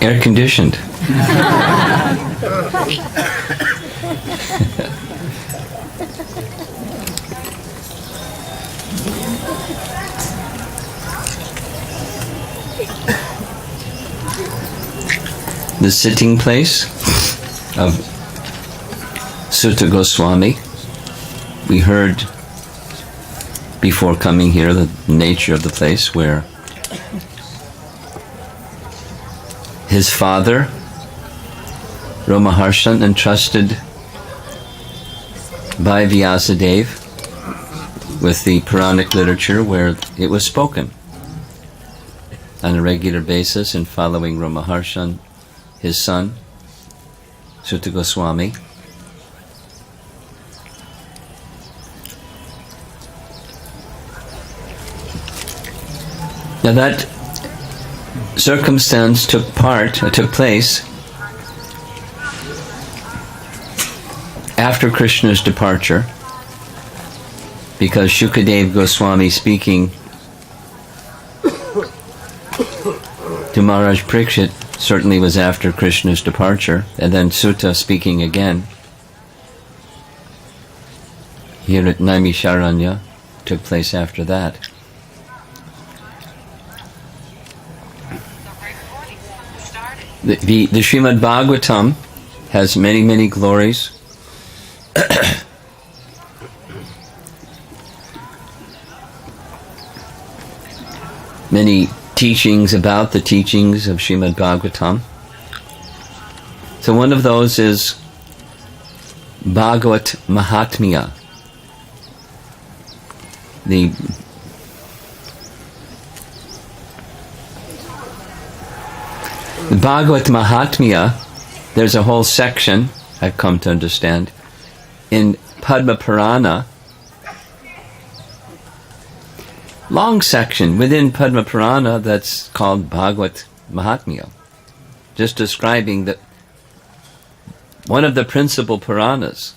Air conditioned. The sitting place of Sutta Goswami. We heard before coming here the nature of the place, where his father, Romapada, entrusted by Vyasadeva with the Puranic literature where it was spoken on a regular basis, and following Romapada, his son, Sutta Goswami. Now that circumstance took place after Krishna's departure, because Shukadeva Goswami speaking to Maharaj Parikshit certainly was after Krishna's departure, and then Sutta speaking again here at Naimisharanya took place after that. The Srimad Bhagavatam has many, many glories. Many teachings about the teachings of Srimad Bhagavatam. So one of those is Bhagavat Mahatmya. The Bhagavat Mahatmya, there's a whole section, I've come to understand, in Padma Purana, long section within Padma Purana that's called Bhagavat Mahatmya, just describing that one of the principal Puranas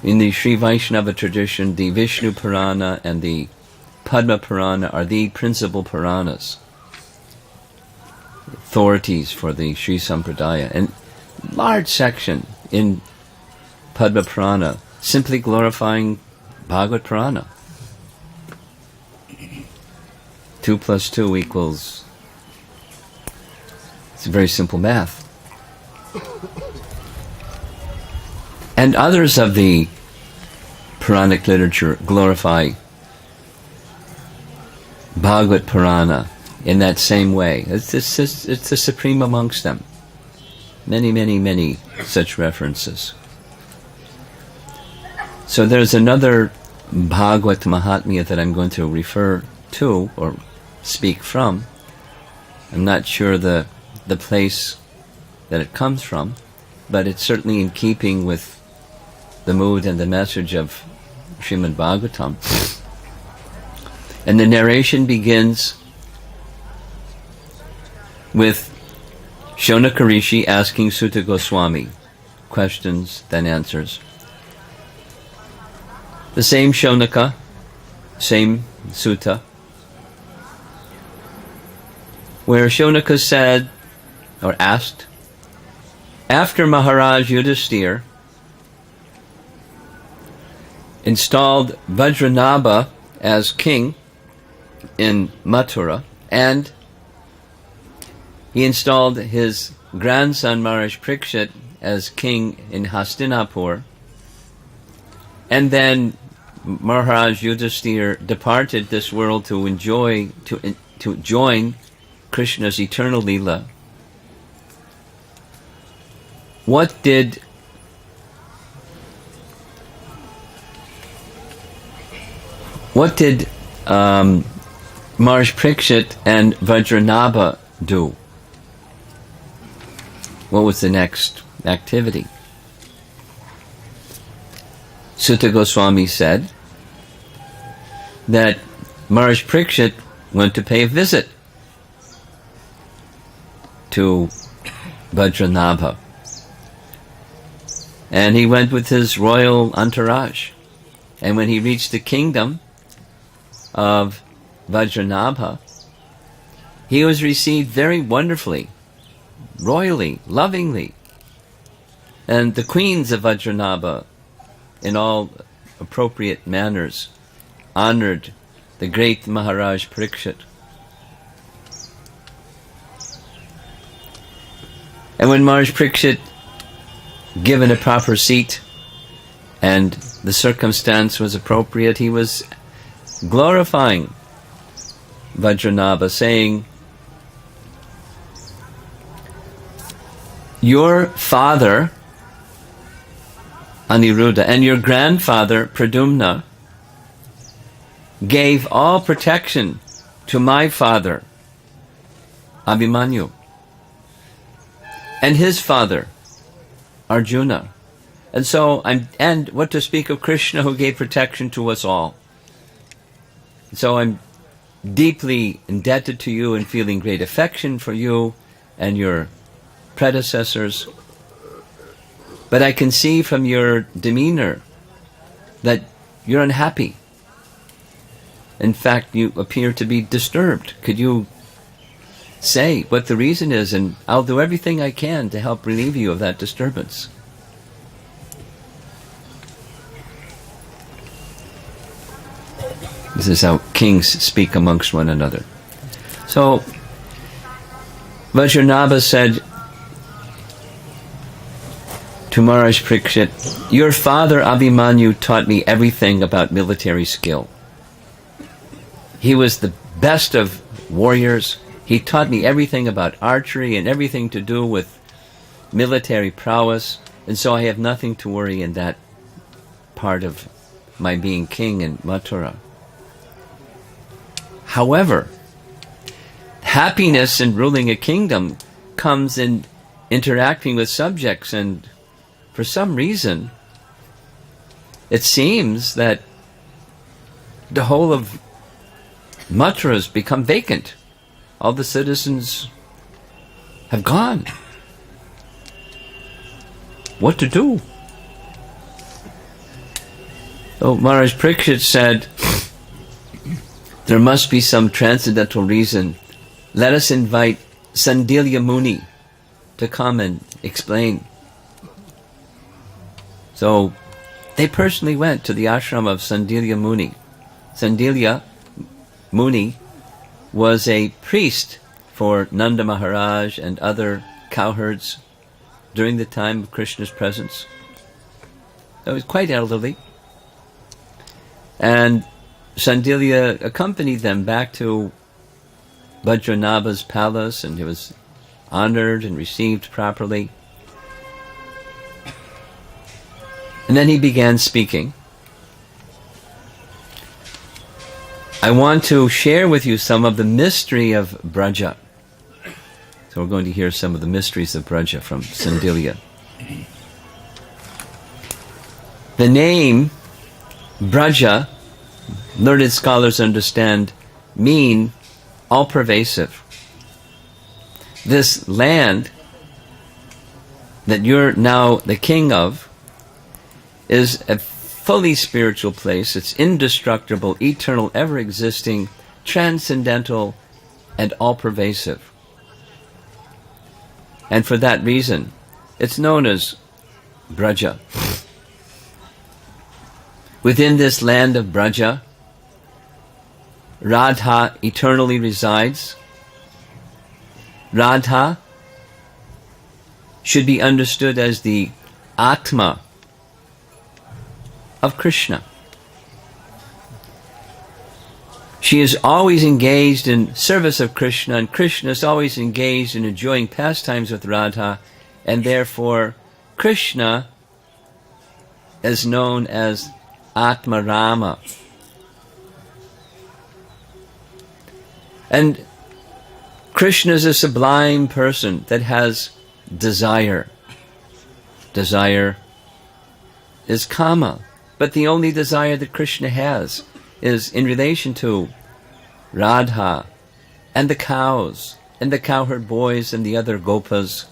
in the Sri Vaishnava tradition, the Vishnu Purana and the Padma Purana are the principal Puranas, authorities for the Sri Sampradaya, and large section in Padma Purana simply glorifying Bhagavat Purana. 2 + 2 equals, it's very simple math. And others of the Puranic literature glorify Bhagavat Purana in that same way. It's the supreme amongst them. Many, many, many such references. So there's another Bhagavat Mahatmya that I'm going to refer to or speak from. I'm not sure the place that it comes from, but it's certainly in keeping with the mood and the message of Srimad Bhagavatam. And the narration begins with Shonaka Rishi asking Sutta Goswami questions, then answers. The same Shonaka, same Sutta, where Shonaka said, or asked, after Maharaja Yudhisthira installed Vajranabha as king in Mathura, and he installed his grandson Maharaj Parikshit as king in Hastinapur, and then Maharaj Yudhisthira departed this world to join Krishna's eternal Leela. What did Maharaj Parikshit and Vajranabha do? What was the next activity? Sutta Goswami said that Maharaj Parikshit went to pay a visit to Vajranabha, and he went with his royal entourage, and when he reached the kingdom of Vajranabha, he was received very wonderfully, royally, lovingly. And the queens of Vajranabha, in all appropriate manners, honored the great Maharaj Parikshit. And when Maharaj Parikshit, given a proper seat and the circumstance was appropriate, he was glorifying Vajranabha, saying, "Your father Aniruddha and your grandfather Pradumna gave all protection to my father Abhimanyu and his father Arjuna. And what to speak of Krishna, who gave protection to us all. So I'm deeply indebted to you and feeling great affection for you and your predecessors. But I can see from your demeanor that you're unhappy. In fact, you appear to be disturbed. Could you say what the reason is, and I'll do everything I can to help relieve you of that disturbance." This is how kings speak amongst one another. So Vajranabha said to Maharaj Parikshit, "Your father Abhimanyu taught me everything about military skill. He was the best of warriors. He taught me everything about archery and everything to do with military prowess, and so I have nothing to worry in that part of my being king in Mathura. However, happiness in ruling a kingdom comes in interacting with subjects, and for some reason, it seems that the whole of Mathura has become vacant. All the citizens have gone. What to do?" So Maharaj Parikshit said, "There must be some transcendental reason. Let us invite Sandilya Muni to come and explain." So they personally went to the ashram of Sandilya Muni. Sandilya Muni was a priest for Nanda Maharaj and other cowherds during the time of Krishna's presence. He was quite elderly. And Sandilya accompanied them back to Vajranabha's palace, and he was honored and received properly. And then he began speaking. I want to share with you some of the mystery of Braja. So we're going to hear some of the mysteries of Braja from Sandilya. The name Braja, learned scholars understand, mean all-pervasive. This land that you're now the king of is a fully spiritual place. It's indestructible, eternal, ever-existing, transcendental, and all-pervasive. And for that reason, it's known as Braja. Within this land of Braja, Radha eternally resides. Radha should be understood as the Atma of Krishna. She is always engaged in service of Krishna, and Krishna is always engaged in enjoying pastimes with Radha, and therefore Krishna is known as Atma Rama. And Krishna is a sublime person that has desire. Desire is kama, but the only desire that Krishna has is in relation to Radha and the cows and the cowherd boys and the other gopas.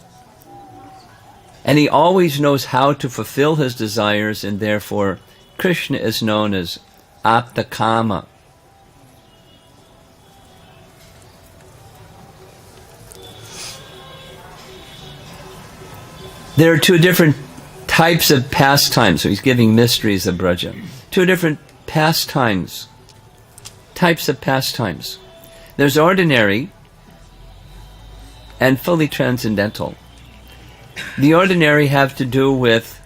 And he always knows how to fulfill his desires, and therefore Krishna is known as Apta Kama. There are two different types of pastimes. So he's giving mysteries of Braja. Two different pastimes, types of pastimes. There's ordinary and fully transcendental. The ordinary have to do with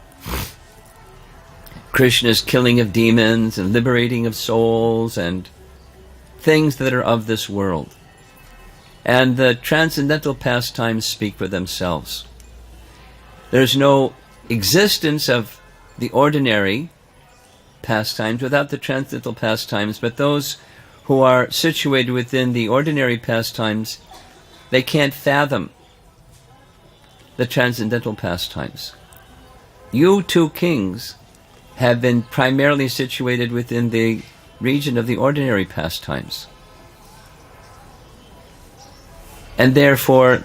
Krishna's killing of demons and liberating of souls and things that are of this world. And the transcendental pastimes speak for themselves. There's no existence of the ordinary pastimes without the transcendental pastimes, but those who are situated within the ordinary pastimes, they can't fathom the transcendental pastimes. You two kings have been primarily situated within the region of the ordinary pastimes. And therefore,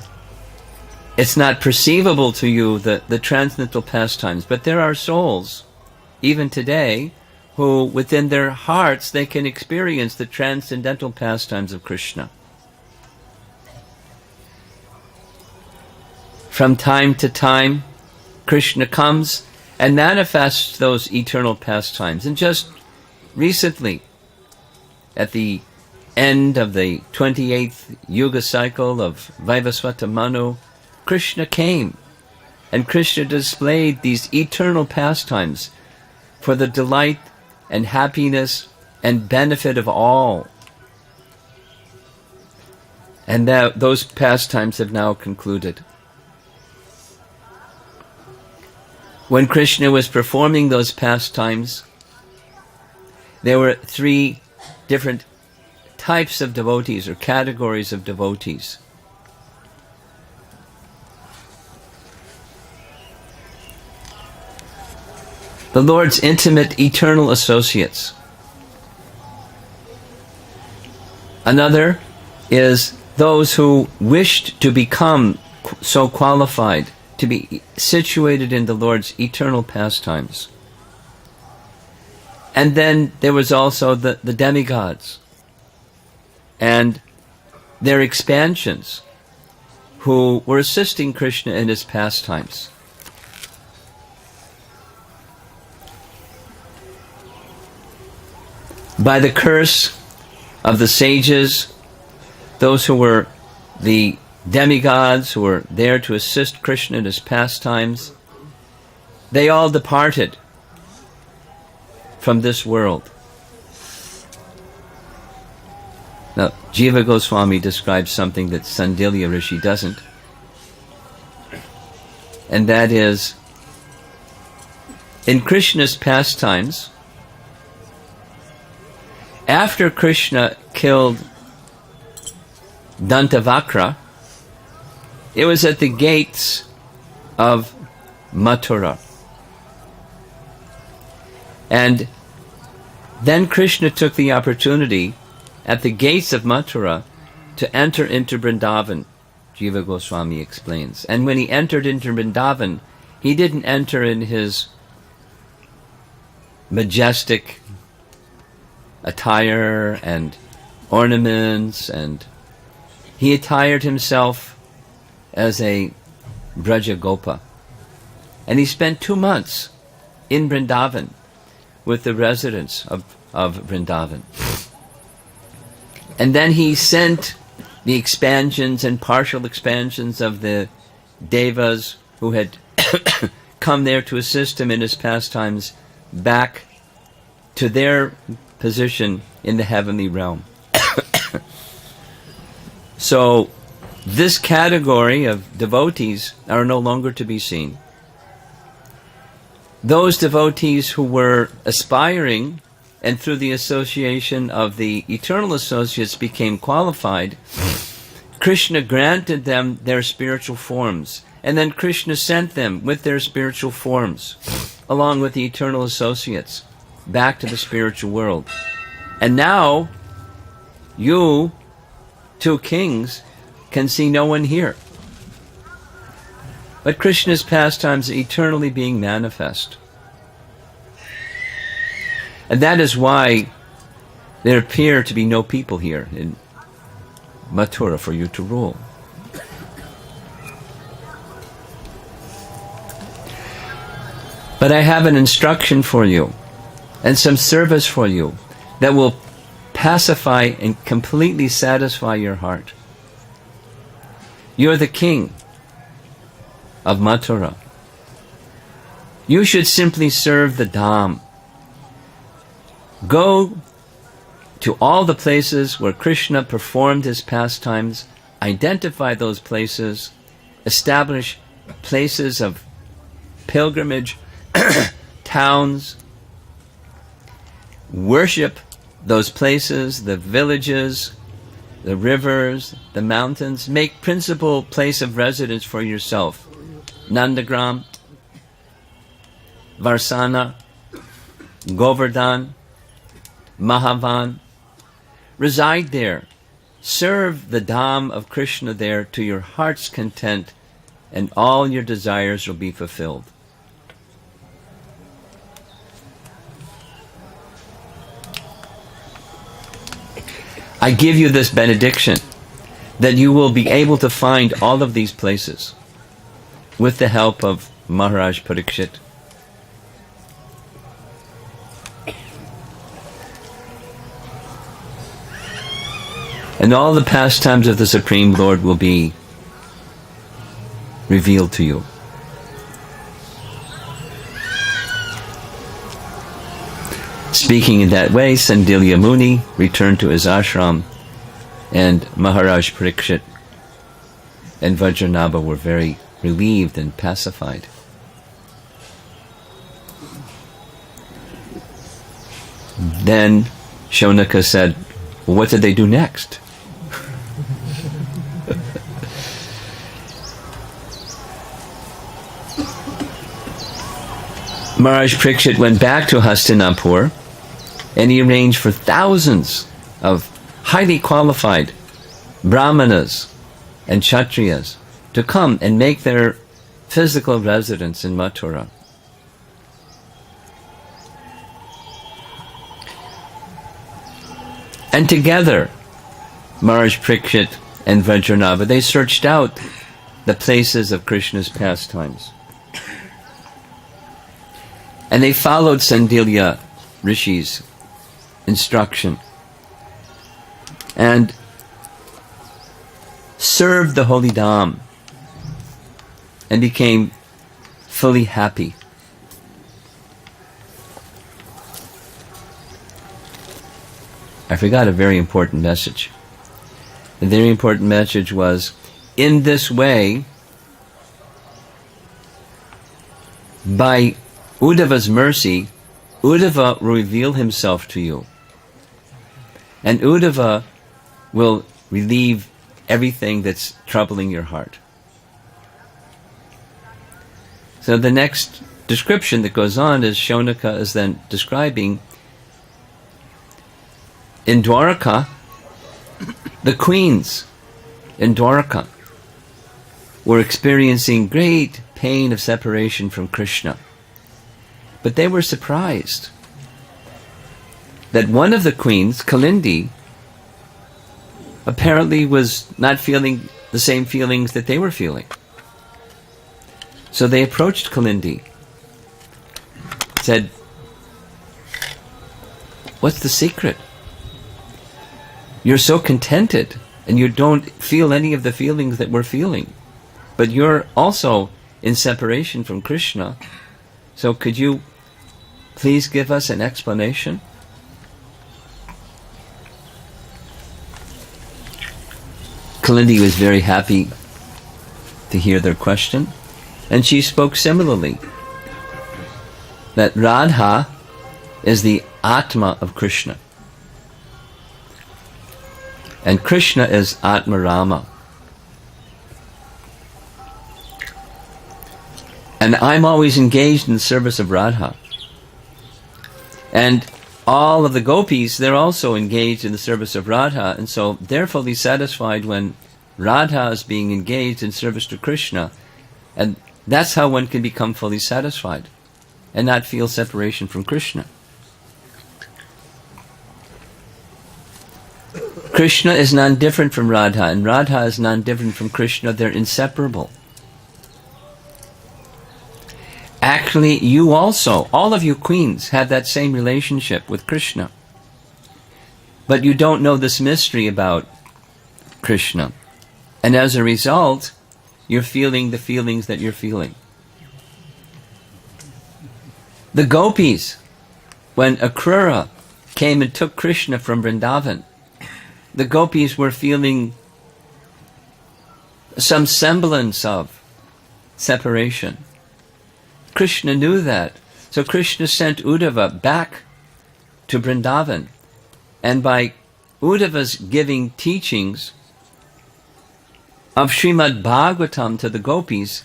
it's not perceivable to you the transcendental pastimes. But there are souls, even today, who within their hearts they can experience the transcendental pastimes of Krishna. From time to time, Krishna comes and manifests those eternal pastimes. And just recently, at the end of the 28th Yuga cycle of Vaivasvata Manu, Krishna came, and Krishna displayed these eternal pastimes for the delight and happiness and benefit of all. And those pastimes have now concluded. When Krishna was performing those pastimes, there were three different types of devotees or categories of devotees. The Lord's intimate eternal associates. Another is those who wished to become so qualified to be situated in the Lord's eternal pastimes. And then there was also the demigods and their expansions who were assisting Krishna in his pastimes. By the curse of the sages, those who were the demigods who were there to assist Krishna in his pastimes, they all departed from this world. Now, Jiva Goswami describes something that Sandilya Rishi doesn't, and that is, in Krishna's pastimes, after Krishna killed Dantavakra, it was at the gates of Mathura. And then Krishna took the opportunity at the gates of Mathura to enter into Vrindavan, Jiva Goswami explains. And when he entered into Vrindavan, he didn't enter in his majestic attire and ornaments, and he attired himself as a Braja Gopa. And he spent 2 months in Vrindavan with the residents of Vrindavan. And then he sent the expansions and partial expansions of the devas who had come there to assist him in his pastimes back to their position in the heavenly realm. So this category of devotees are no longer to be seen. Those devotees who were aspiring and through the association of the eternal associates became qualified, Krishna granted them their spiritual forms, and then Krishna sent them with their spiritual forms, along with the eternal associates, back to the spiritual world. And now, you, two kings, can see no one here. But Krishna's pastimes are eternally being manifest. And that is why there appear to be no people here in Mathura for you to rule. But I have an instruction for you and some service for you that will pacify and completely satisfy your heart. You're the king of Mathura. You should simply serve the Dham. Go to all the places where Krishna performed his pastimes, identify those places, establish places of pilgrimage, towns, worship those places, the villages, the rivers, the mountains. Make principal place of residence for yourself. Nandagram, Varsana, Govardhan, Mahavan. Reside there. Serve the Dham of Krishna there to your heart's content, and all your desires will be fulfilled. I give you this benediction that you will be able to find all of these places with the help of Maharaj Parikshit. And all the pastimes of the Supreme Lord will be revealed to you. Speaking in that way, Sandilya Muni returned to his ashram, and Maharaj Parikshit and Vajranabha were very relieved and pacified. Then Shaunaka said, well, what did they do next? Maharaj Parikshit went back to Hastinapur, and he arranged for thousands of highly qualified brahmanas and kshatriyas to come and make their physical residence in Mathura. And together, Maharaj Parikshit and Vajranabha, they searched out the places of Krishna's pastimes. And they followed Sandilya Rishi's instruction and served the holy Dham and became fully happy. I forgot a very important message. The very important message was, in this way, by Uddhava's mercy, Uddhava will reveal himself to you. And Uddhava will relieve everything that's troubling your heart. So the next description that goes on is Shaunaka is then describing in Dwaraka, the queens in Dwaraka were experiencing great pain of separation from Krishna. But they were surprised that one of the queens, Kalindi, apparently was not feeling the same feelings that they were feeling. So they approached Kalindi, said, "What's the secret? You're so contented and you don't feel any of the feelings that we're feeling. But you're also in separation from Krishna. So could you please give us an explanation?" Kalindi was very happy to hear their question, and she spoke similarly, that Radha is the Atma of Krishna, and Krishna is Atma Rama. And I'm always engaged in the service of Radha. And all of the gopis, they're also engaged in the service of Radha, and so they're fully satisfied when Radha is being engaged in service to Krishna. And that's how one can become fully satisfied and not feel separation from Krishna. Krishna is non-different from Radha, and Radha is non-different from Krishna. They're inseparable. Actually, you also, all of you queens, had that same relationship with Krishna. But you don't know this mystery about Krishna. And as a result, you're feeling the feelings that you're feeling. The gopis, when Akrura came and took Krishna from Vrindavan, the gopis were feeling some semblance of separation. Krishna knew that. So Krishna sent Uddhava back to Vrindavan. And by Uddhava's giving teachings of Srimad Bhagavatam to the gopis,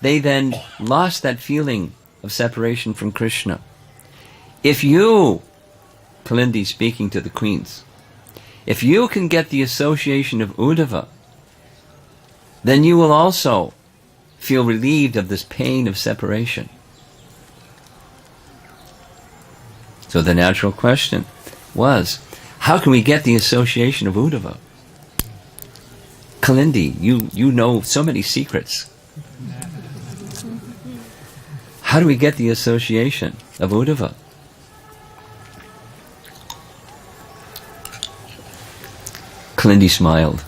they then lost that feeling of separation from Krishna. If you, Kalindi speaking to the queens, if you can get the association of Uddhava, then you will also feel relieved of this pain of separation. So the natural question was, how can we get the association of Uddhava? Kalindi, you know so many secrets. How do we get the association of Uddhava? Kalindi smiled.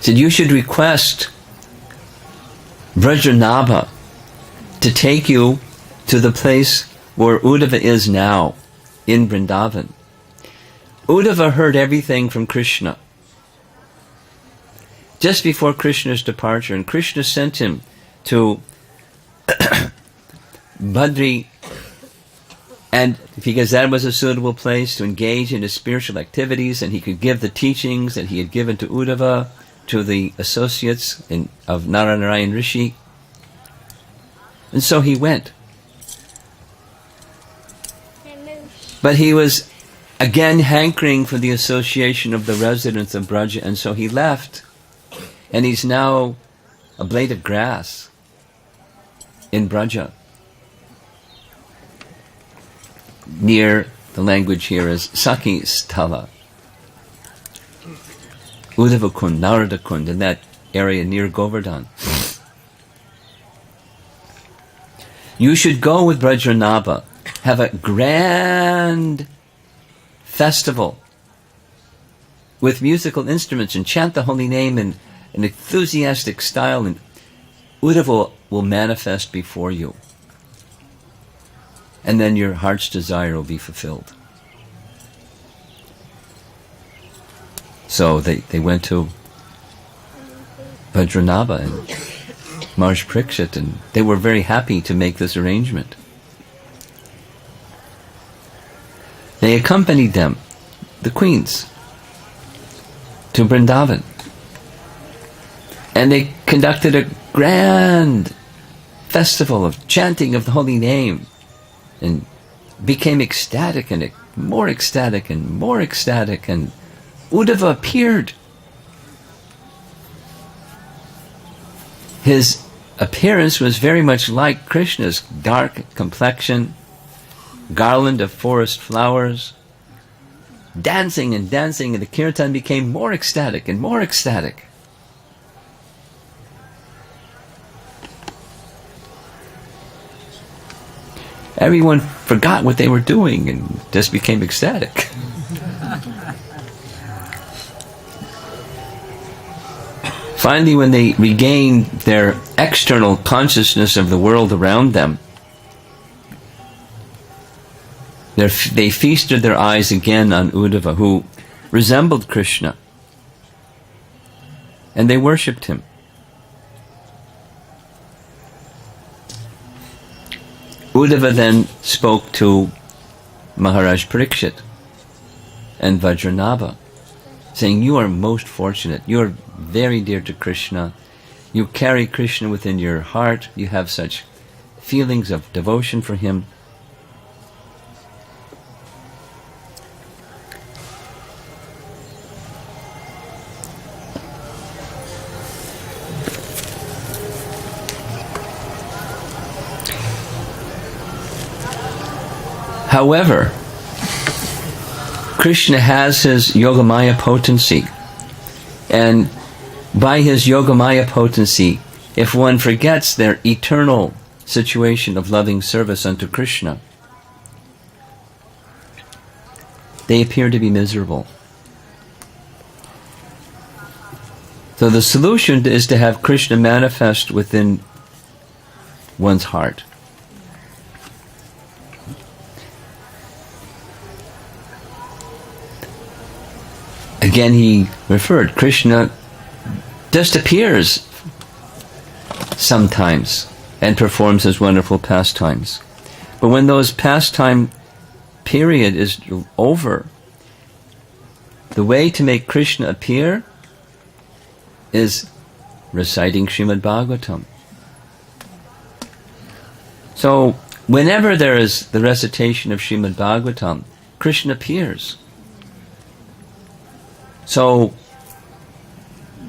Said, you should request Vrajranabha to take you to the place where Uddhava is now, in Vrindavan. Uddhava heard everything from Krishna just before Krishna's departure, and Krishna sent him to Badri, and because that was a suitable place to engage in his spiritual activities, and he could give the teachings that he had given to Uddhava to the associates of Narayan Rishi. And so he went. But he was again hankering for the association of the residents of Braja, and so he left. And he's now a blade of grass in Braja. Near, the language here is Saki Sthala. Uddhava Kund, Narada Kund, in that area near Govardhan. You should go with Vrajranabha, have a grand festival with musical instruments and chant the holy name in an enthusiastic style, and Uddhava will manifest before you. And then your heart's desire will be fulfilled. So they went to Vajranabha and Maharaj Parikshit, and they were very happy to make this arrangement. They accompanied them, the queens, to Vrindavan. And they conducted a grand festival of chanting of the holy name, and became ecstatic and more ecstatic and more ecstatic, and Uddhava appeared. His appearance was very much like Krishna's: dark complexion, garland of forest flowers, dancing and dancing, and the kirtan became more ecstatic and more ecstatic. Everyone forgot what they were doing and just became ecstatic. Finally, when they regained their external consciousness of the world around them, they feasted their eyes again on Uddhava, who resembled Krishna, and they worshipped him. Uddhava then spoke to Maharaj Parikshit and Vajranabha, saying, you are most fortunate. You are very dear to Krishna. You carry Krishna within your heart. You have such feelings of devotion for him. However, Krishna has his Yogamaya potency, and by his Yogamaya potency, if one forgets their eternal situation of loving service unto Krishna, they appear to be miserable. So the solution is to have Krishna manifest within one's heart. Again, he referred, Krishna just appears sometimes and performs his wonderful pastimes. But when those pastime period is over, the way to make Krishna appear is reciting Srimad Bhagavatam. So, whenever there is the recitation of Srimad Bhagavatam, Krishna appears. So,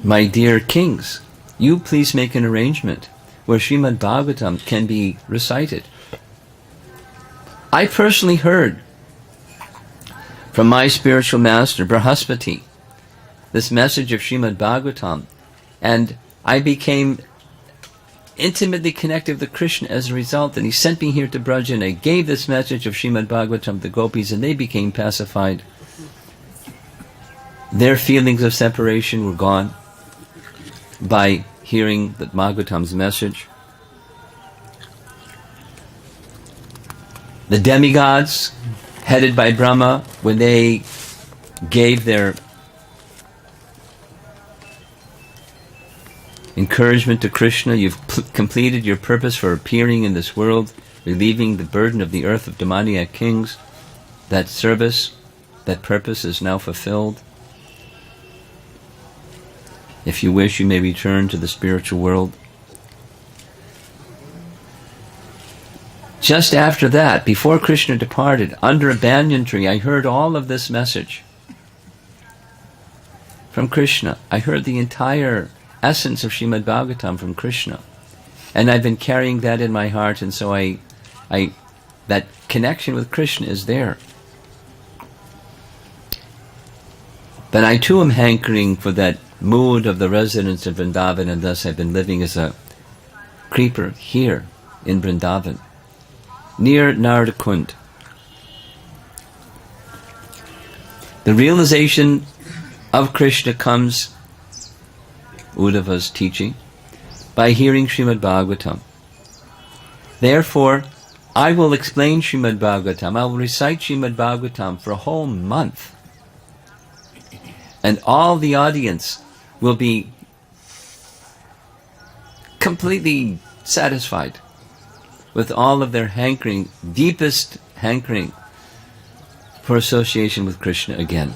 my dear kings, you please make an arrangement where Srimad Bhagavatam can be recited. I personally heard from my spiritual master, Brahaspati, this message of Srimad Bhagavatam, and I became intimately connected with Krishna as a result, and he sent me here to Braj, and I gave this message of Srimad Bhagavatam to the gopis, and they became pacified. Their feelings of separation were gone by hearing that Bhagavatam's message. The demigods, headed by Brahma, when they gave their encouragement to Krishna, you've completed your purpose for appearing in this world, relieving the burden of the earth of demoniac kings. That service, that purpose is now fulfilled. If you wish, you may return to the spiritual world. Just after that, before Krishna departed, under a banyan tree, I heard all of this message from Krishna. I heard the entire essence of Srimad Bhagavatam from Krishna. And I've been carrying that in my heart, and so that connection with Krishna is there. But I too am hankering for that mood of the residents of Vrindavan, and thus I've been living as a creeper here in Vrindavan, near Nardakund. The realization of Krishna comes, Uddhava's teaching, by hearing Srimad Bhagavatam. Therefore, I will explain Srimad Bhagavatam. I will recite Srimad Bhagavatam for a whole month. And all the audience will be completely satisfied with all of their hankering, deepest hankering for association with Krishna again.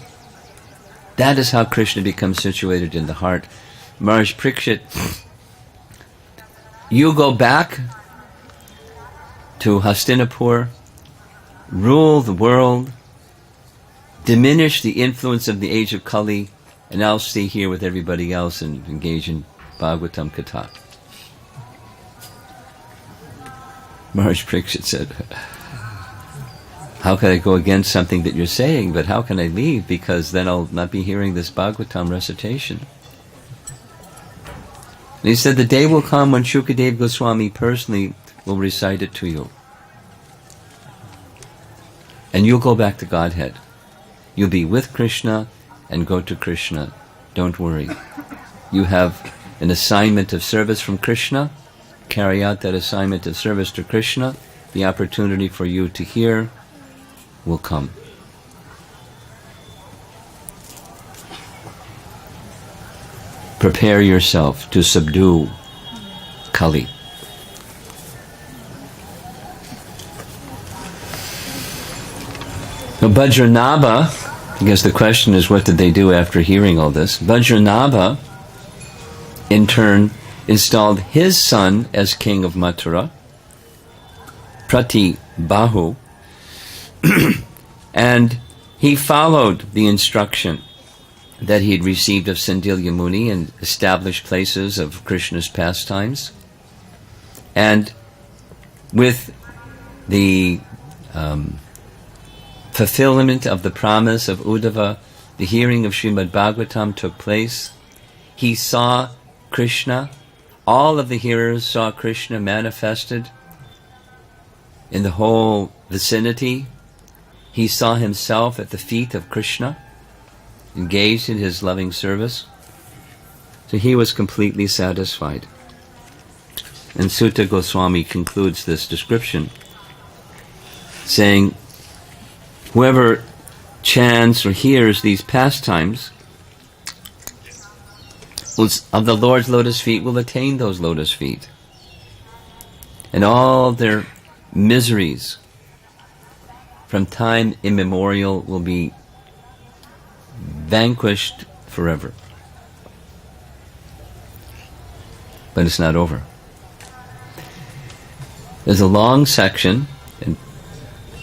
That is how Krishna becomes situated in the heart. Maharaj Parikshit, you go back to Hastinapur, rule the world, diminish the influence of the age of Kali, and I'll stay here with everybody else and engage in Bhagavatam Katha. Maharaj Parikshit said, how can I go against something that you're saying, but how can I leave, because then I'll not be hearing this Bhagavatam recitation. And he said, the day will come when Shukadev Goswami personally will recite it to you. And you'll go back to Godhead. You'll be with Krishna and go to Krishna. Don't worry. You have an assignment of service from Krishna. Carry out that assignment of service to Krishna. The opportunity for you to hear will come. Prepare yourself to subdue Kali. Now, Vajranabha, I guess the question is, what did they do after hearing all this? Vajranabha, in turn, installed his son as king of Mathura, Pratibahu, and he followed the instruction that he had received of Sandilya Muni and established places of Krishna's pastimes. And with the fulfillment of the promise of Uddhava, the hearing of Srimad Bhagavatam took place. He saw Krishna. All of the hearers saw Krishna manifested in the whole vicinity. He saw himself at the feet of Krishna, engaged in his loving service. So he was completely satisfied. And Sutta Goswami concludes this description, saying, whoever chants or hears these pastimes of the Lord's lotus feet will attain those lotus feet. And all their miseries from time immemorial will be vanquished forever. But it's not over. There's a long section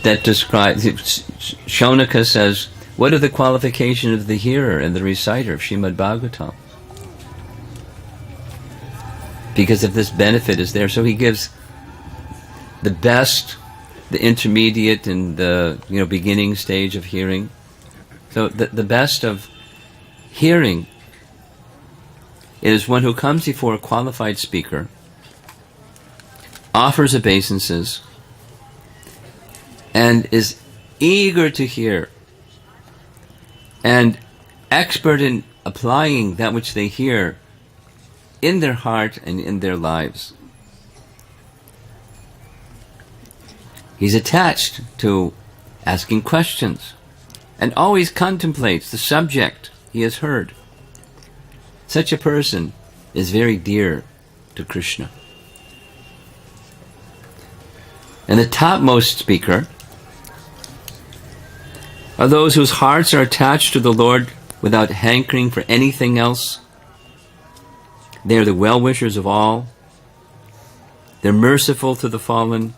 that describes, Shaunaka says, what are the qualifications of the hearer and the reciter of Srimad Bhagavatam? Because if this benefit is there, so he gives the best, the intermediate, and the beginning stage of hearing. So the best of hearing is one who comes before a qualified speaker, offers obeisances, and is eager to hear, and expert in applying that which they hear in their heart and in their lives. He's attached to asking questions and always contemplates the subject he has heard. Such a person is very dear to Krishna. And the topmost speaker are those whose hearts are attached to the Lord without hankering for anything else. They are the well-wishers of all. They're merciful to the fallen,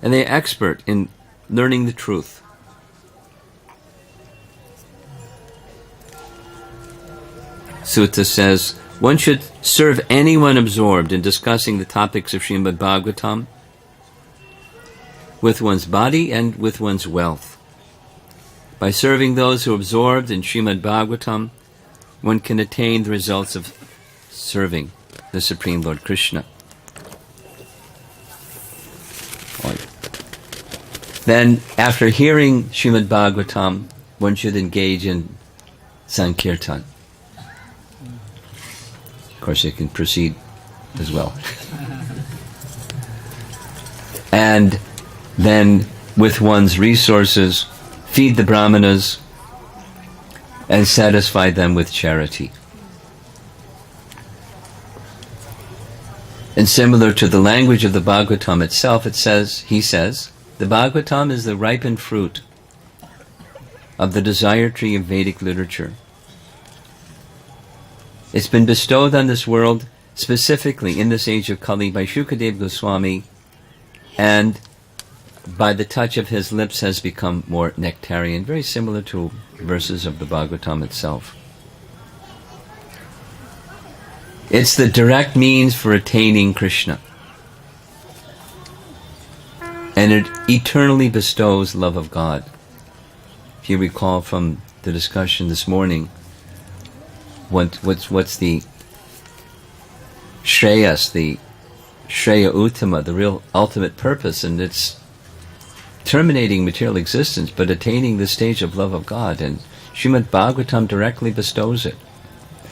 and they are expert in learning the truth. Sutta says, one should serve anyone absorbed in discussing the topics of Srimad Bhagavatam with one's body and with one's wealth. By serving those who are absorbed in Srimad Bhagavatam, one can attain the results of serving the Supreme Lord Krishna. Then, after hearing Srimad Bhagavatam, one should engage in Sankirtan. Of course, it can proceed as well. And then, with one's resources, feed the brahmanas and satisfy them with charity. And similar to the language of the Bhagavatam itself, he says, the Bhagavatam is the ripened fruit of the desire tree of Vedic literature. It's been bestowed on this world, specifically in this age of Kali, by Shukadeva Goswami, and by the touch of his lips has become more nectarian, very similar to verses of the Bhagavatam itself. It's the direct means for attaining Krishna. And it eternally bestows love of God. If you recall from the discussion this morning, what's the Shreyas, the Shreya Uttama, the real ultimate purpose, and it's terminating material existence, but attaining the stage of love of God, and Srimad Bhagavatam directly bestows it.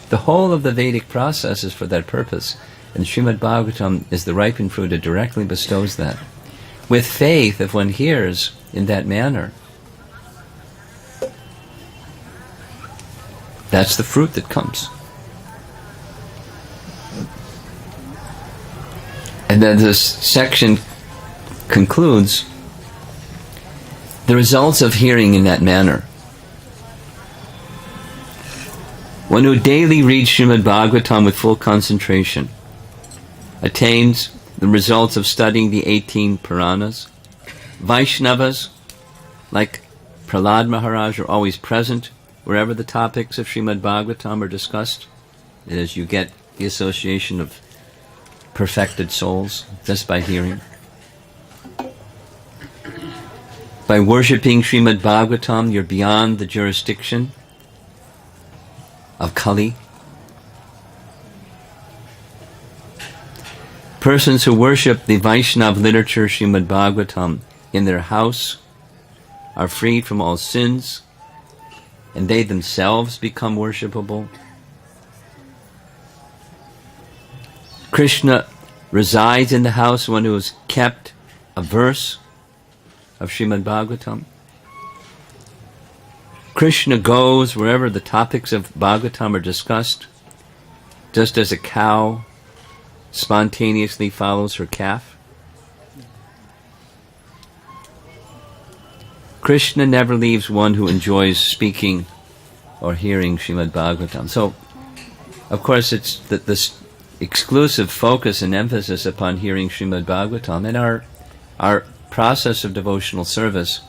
The whole of the Vedic process is for that purpose, and Srimad Bhagavatam is the ripened fruit that directly bestows that. With faith, if one hears in that manner, that's the fruit that comes. And then this section concludes the results of hearing in that manner. One who daily reads Srimad Bhagavatam with full concentration attains the results of studying the 18 Puranas. Vaishnavas, like Prahlad Maharaj, are always present wherever the topics of Srimad Bhagavatam are discussed. That is, you get the association of perfected souls just by hearing. By worshipping Srimad Bhagavatam, you're beyond the jurisdiction of Kali. Persons who worship the Vaishnava literature Srimad Bhagavatam in their house are freed from all sins, and they themselves become worshipable. Krishna resides in the house, one who has kept a verse of Srimad Bhagavatam. Krishna goes wherever the topics of Bhagavatam are discussed, just as a cow spontaneously follows her calf. Krishna never leaves one who enjoys speaking or hearing Srimad Bhagavatam. So, of course, it's this exclusive focus and emphasis upon hearing Srimad Bhagavatam, and our process of devotional service.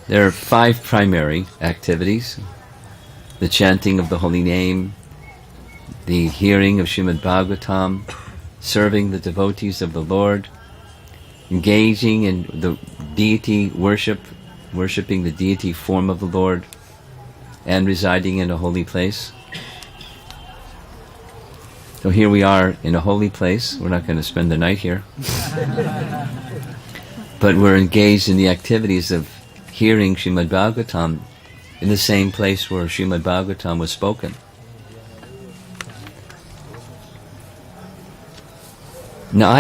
There are 5 primary activities: the chanting of the holy name, the hearing of Srimad Bhagavatam, serving the devotees of the Lord, engaging in the deity worship, worshipping the deity form of the Lord, and residing in a holy place. So here we are in a holy place. We're not going to spend the night here. But we're engaged in the activities of hearing Srimad Bhagavatam in the same place where Srimad Bhagavatam was spoken. Now,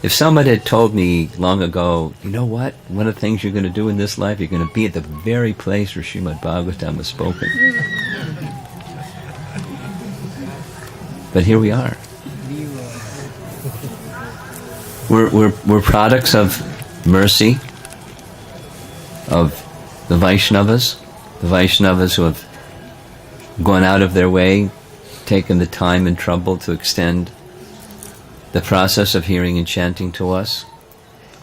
if someone had told me long ago, you know what, one of the things you're going to do in this life, you're going to be at the very place where Srimad Bhagavatam was spoken. But here we are. We're products of mercy, of the Vaishnavas who have gone out of their way, taken the time and trouble to extend the process of hearing and chanting to us.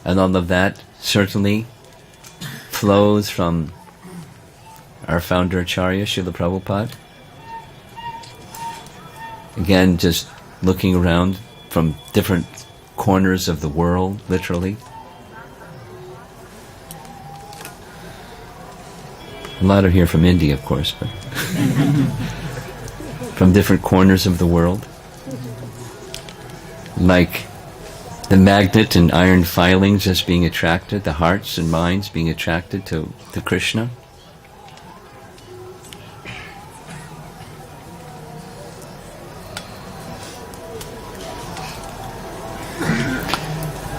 And all of that certainly flows from our founder Acharya, Srila Prabhupada. Again, just looking around from different corners of the world, literally. A lot are here from India, of course, but from different corners of the world. Like the magnet and iron filings just being attracted, the hearts and minds being attracted to Krishna.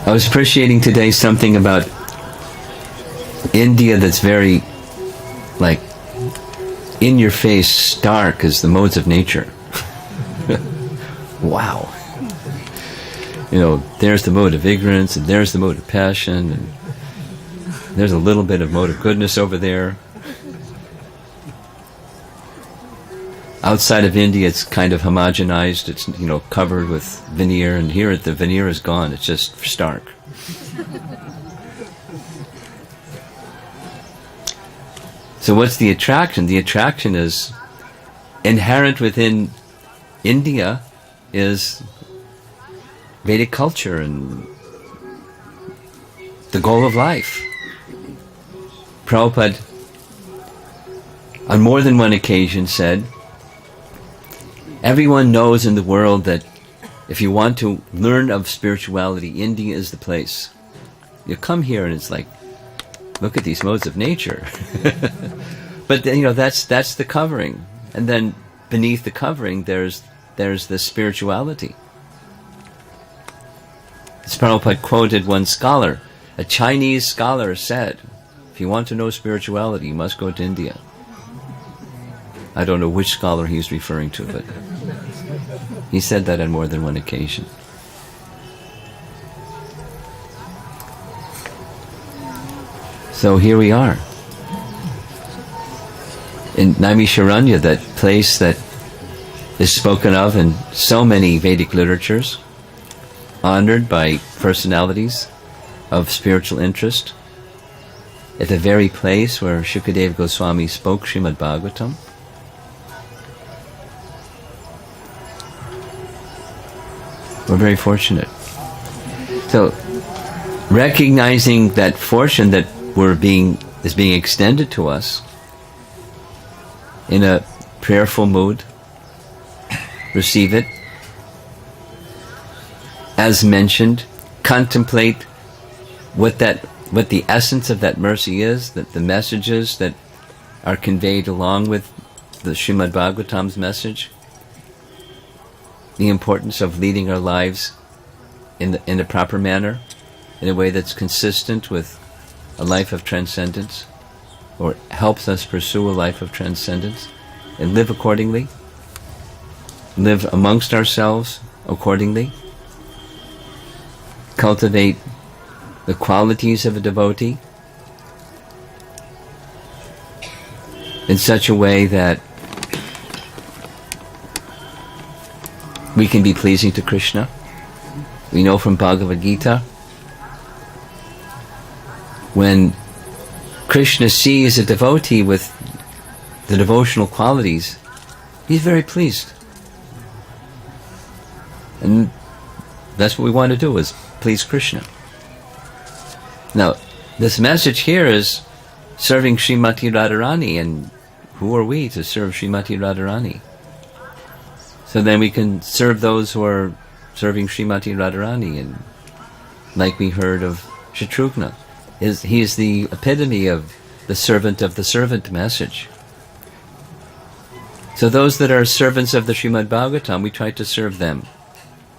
I was appreciating today something about India that's very, like, in your face, stark as the modes of nature. Wow. You know, there's the mode of ignorance, and there's the mode of passion, and there's a little bit of mode of goodness over there. Outside of India, it's kind of homogenized. It's, you know, covered with veneer, and here the veneer is gone. It's just stark. So what's the attraction? The attraction is inherent within India is Vedic culture and the goal of life. Prabhupada, on more than one occasion, said, everyone knows in the world that if you want to learn of spirituality, India is the place. You come here and it's like, look at these modes of nature. But you know, that's the covering. And then beneath the covering there's the spirituality. As Prabhupada quoted one scholar, a Chinese scholar said, if you want to know spirituality, you must go to India. I don't know which scholar he's referring to, but he said that on more than one occasion. So here we are. In Naimisharanya, that place that is spoken of in so many Vedic literatures, honored by personalities of spiritual interest, at the very place where Shukadeva Goswami spoke Srimad Bhagavatam. We're very fortunate. So, recognizing that fortune that is being extended to us in a prayerful mood, receive it. As mentioned, contemplate what the essence of that mercy is, that the messages that are conveyed along with the Srimad Bhagavatam's message, the importance of leading our lives in a proper manner, in a way that's consistent with a life of transcendence, or helps us pursue a life of transcendence, and live accordingly, live amongst ourselves accordingly, cultivate the qualities of a devotee in such a way that we can be pleasing to Krishna. We know from Bhagavad Gita, when Krishna sees a devotee with the devotional qualities, he's very pleased. And that's what we want to do, is please Krishna. Now, this message here is serving Srimati Radharani, and who are we to serve Srimati Radharani? So then we can serve those who are serving Srimati Radharani, and like we heard of Shatrughna, he is the epitome of the servant message. So those that are servants of the Srimad Bhagavatam, we try to serve them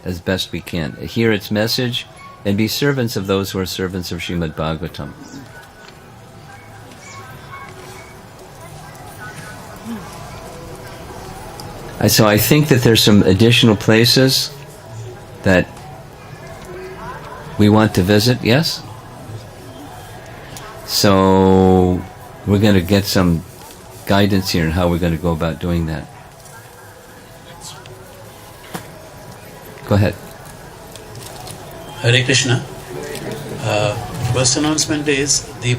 as best we can. Hear its message and be servants of those who are servants of Srimad Bhagavatam. So I think that there's some additional places that we want to visit, yes? So we're going to get some guidance here on how we're going to go about doing that. Go ahead. Hare Krishna. First announcement is the